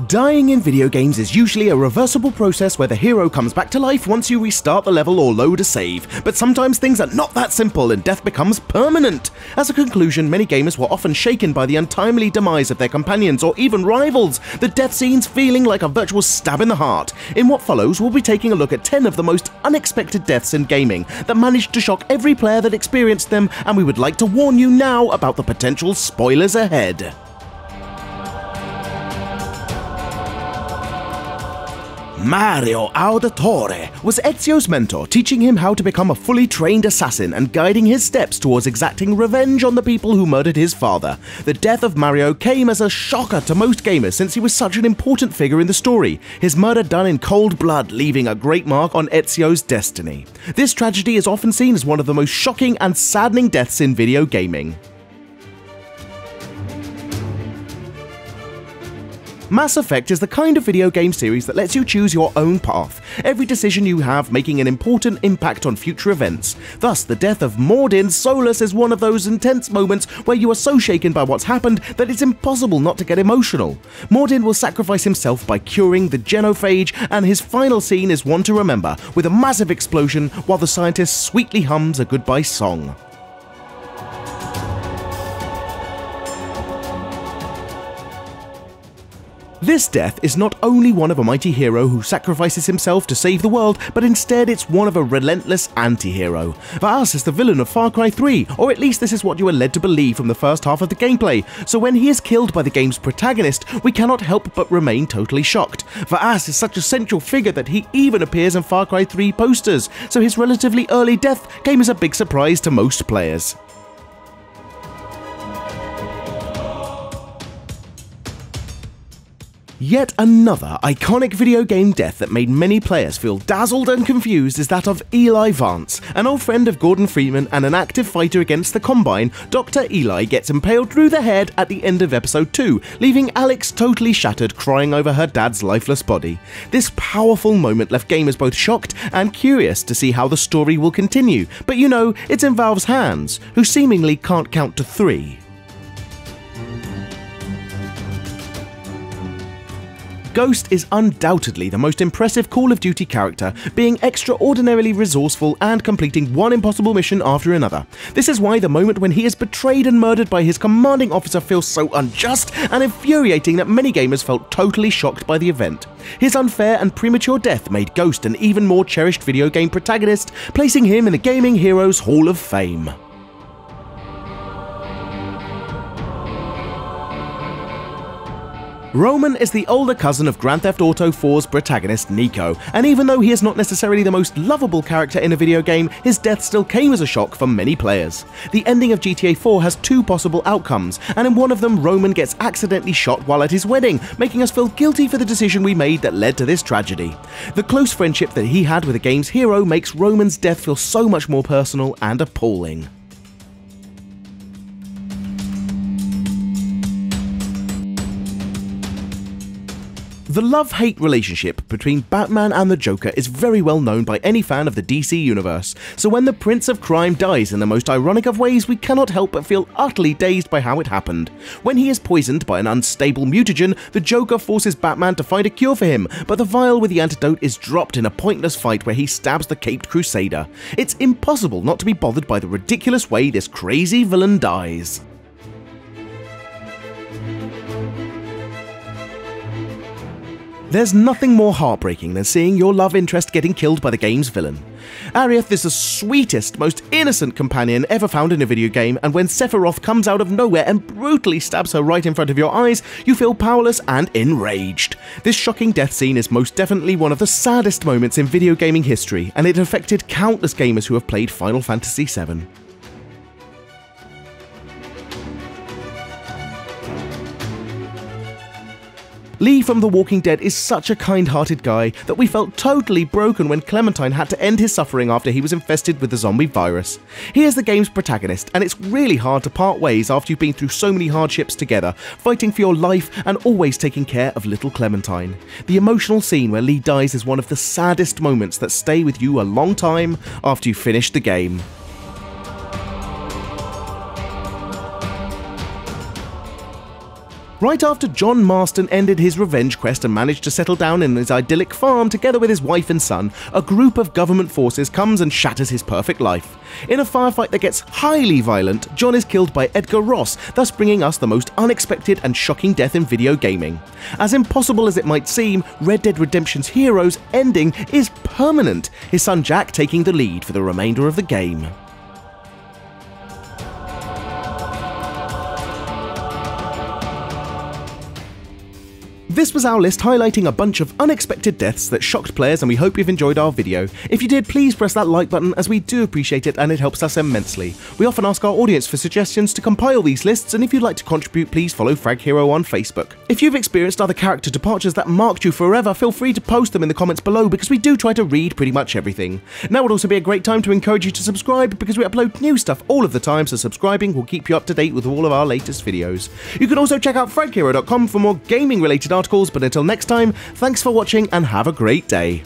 Dying in video games is usually a reversible process where the hero comes back to life once you restart the level or load a save, but sometimes things are not that simple and death becomes permanent. As a conclusion, many gamers were often shaken by the untimely demise of their companions or even rivals, the death scenes feeling like a virtual stab in the heart. In what follows, we'll be taking a look at 10 of the most unexpected deaths in gaming that managed to shock every player that experienced them, and we would like to warn you now about the potential spoilers ahead. Mario Auditore was Ezio's mentor, teaching him how to become a fully trained assassin and guiding his steps towards exacting revenge on the people who murdered his father. The death of Mario came as a shocker to most gamers since he was such an important figure in the story, his murder done in cold blood leaving a great mark on Ezio's destiny. This tragedy is often seen as one of the most shocking and saddening deaths in video gaming. Mass Effect is the kind of video game series that lets you choose your own path, every decision you have making an important impact on future events. Thus, the death of Mordin Solus is one of those intense moments where you are so shaken by what's happened that it's impossible not to get emotional. Mordin will sacrifice himself by curing the genophage, and his final scene is one to remember, with a massive explosion while the scientist sweetly hums a goodbye song. This death is not only one of a mighty hero who sacrifices himself to save the world, but instead it's one of a relentless anti-hero. Fizz is the villain of Far Cry 3, or at least this is what you are led to believe from the first half of the gameplay, so when he is killed by the game's protagonist, we cannot help but remain totally shocked. Fizz is such a central figure that he even appears in Far Cry 3 posters, so his relatively early death came as a big surprise to most players. Yet another iconic video game death that made many players feel dazzled and confused is that of Eli Vance. An old friend of Gordon Freeman and an active fighter against the Combine, Dr. Eli gets impaled through the head at the end of episode 2, leaving Alex totally shattered crying over her dad's lifeless body. This powerful moment left gamers both shocked and curious to see how the story will continue, but you know, it's in Valve's hands, who seemingly can't count to 3. Ghost is undoubtedly the most impressive Call of Duty character, being extraordinarily resourceful and completing one impossible mission after another. This is why the moment when he is betrayed and murdered by his commanding officer feels so unjust and infuriating that many gamers felt totally shocked by the event. His unfair and premature death made Ghost an even more cherished video game protagonist, placing him in the Gaming Heroes Hall of Fame. Roman is the older cousin of Grand Theft Auto 4's protagonist Nico, and even though he is not necessarily the most lovable character in a video game, his death still came as a shock for many players. The ending of GTA 4 has 2 possible outcomes, and in one of them Roman gets accidentally shot while at his wedding, making us feel guilty for the decision we made that led to this tragedy. The close friendship that he had with the game's hero makes Roman's death feel so much more personal and appalling. The love-hate relationship between Batman and the Joker is very well known by any fan of the DC universe, so when the Prince of Crime dies in the most ironic of ways, we cannot help but feel utterly dazed by how it happened. When he is poisoned by an unstable mutagen, the Joker forces Batman to find a cure for him, but the vial with the antidote is dropped in a pointless fight where he stabs the caped Crusader. It's impossible not to be bothered by the ridiculous way this crazy villain dies. There's nothing more heartbreaking than seeing your love interest getting killed by the game's villain. Arieth is the sweetest, most innocent companion ever found in a video game, and when Sephiroth comes out of nowhere and brutally stabs her right in front of your eyes, you feel powerless and enraged. This shocking death scene is most definitely one of the saddest moments in video gaming history, and it affected countless gamers who have played Final Fantasy VII. Lee from The Walking Dead is such a kind-hearted guy that we felt totally broken when Clementine had to end his suffering after he was infested with the zombie virus. He is the game's protagonist, and it's really hard to part ways after you've been through so many hardships together, fighting for your life and always taking care of little Clementine. The emotional scene where Lee dies is one of the saddest moments that stay with you a long time after you finish the game. Right after John Marston ended his revenge quest and managed to settle down in his idyllic farm together with his wife and son, a group of government forces comes and shatters his perfect life. In a firefight that gets highly violent, John is killed by Edgar Ross, thus bringing us the most unexpected and shocking death in video gaming. As impossible as it might seem, Red Dead Redemption's hero's ending is permanent, his son Jack taking the lead for the remainder of the game. This was our list highlighting a bunch of unexpected deaths that shocked players, and we hope you've enjoyed our video. If you did, please press that like button as we do appreciate it and it helps us immensely. We often ask our audience for suggestions to compile these lists, and if you'd like to contribute, please follow Frag Hero on Facebook. If you've experienced other character departures that marked you forever, feel free to post them in the comments below because we do try to read pretty much everything. Now would also be a great time to encourage you to subscribe because we upload new stuff all of the time, so subscribing will keep you up to date with all of our latest videos. You can also check out fraghero.com for more gaming related articles, but until next time, thanks for watching and have a great day.